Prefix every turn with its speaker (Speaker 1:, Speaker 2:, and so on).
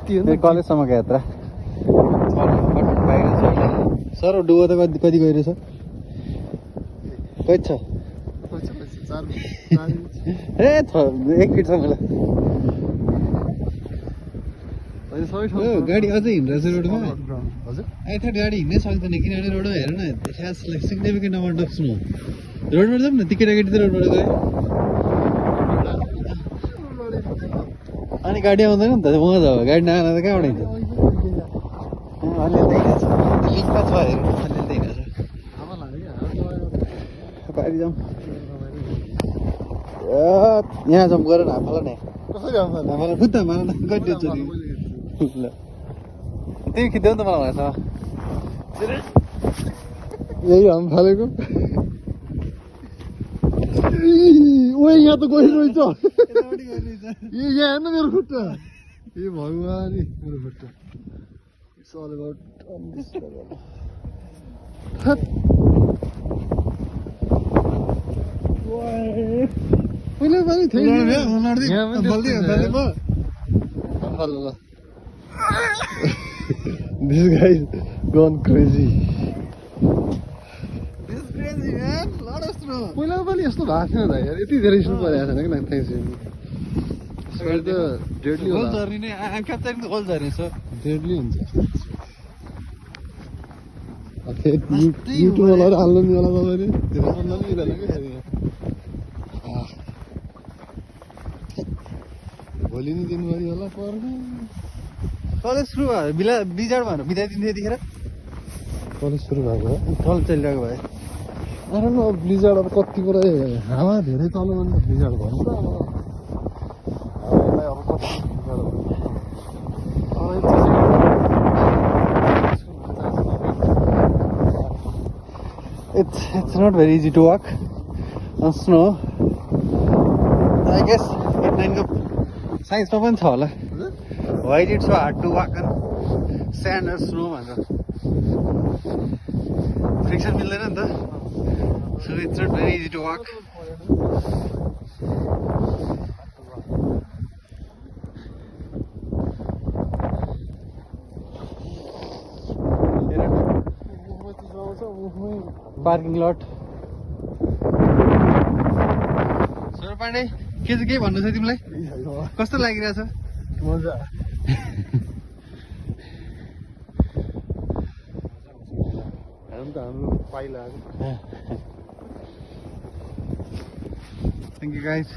Speaker 1: कलेजसम्मको यात्रा सर डुबो त कति गइरहेछ कति छ ए 1 फिट छ मलाई गाडी अझै हिँड्रहेछ रोडमा आई थट गाडी हिँड्नै सक्दैन किनभने रोडमा हेर न has like significant amount of snow रोडमा जाऊँ न ती केटाकेटी त रोडबाट गयो अनि गाडी आउँदैन नि त उहाँ त गाडी नआएर त कहाँबाट हिँड्छ अलिअलि देखिरहेको छ लिङ्कमा छ हेर्नु अलिअलि देखिरहेको छ पारि जाउँ यहाँ जाउँ गएर हामफाला नि हामफाला खुद्दा मलाई न कति चोरी ल त्यही खिच्देऊ नि त मलाई भनेछ
Speaker 2: यही हामफालेको ओए यहाँ त गइरहेछ यहाँ हेर्नु मेरो खुट्टा ए भगवान् मेरो खुट्टा it's all about on this level पहिला पनि थियो This guy is gone crazy.
Speaker 1: This is crazy man, lot of snow.
Speaker 2: पहिला पनि यस्तो भएको थिएन त यार यति धेरै स्नो परेको छैन कि थ्याङ्क्स त डेडली
Speaker 1: होल जर्नी नै um capturing the whole journey so
Speaker 2: deadly हुन्छ युट्युबमा लगेर हाल्नु नि होला तपाईँले धेरै बन्द नि इरहेको भोलि नि दिनभरि होला पर्ने
Speaker 1: कलेज सुरु भयो बिजाड भनेर बिताइदिन्थ्यो यतिखेर
Speaker 2: कलेज सुरु भएको हो
Speaker 1: कलेज चलिरहेको भए
Speaker 2: अरे न ब्लिजार्ड अब कति कुरा हावा धेरै चल्यो भने त ब्लिजार्ड भन्नु त हावालाई अब कति
Speaker 1: It's not very easy to walk on snow. I guess science पनि छ होला why is it so hard to walk on sand or snow भन्छ फ्रिक्सन मिल्दैन नि त so it's not very easy to walk parking lot sir Pandey के चाहिँ के भन्नु छ तिमीलाई कस्तो लागिरहेछ
Speaker 2: मजा हाम्रो पाइला
Speaker 1: Thank you guys.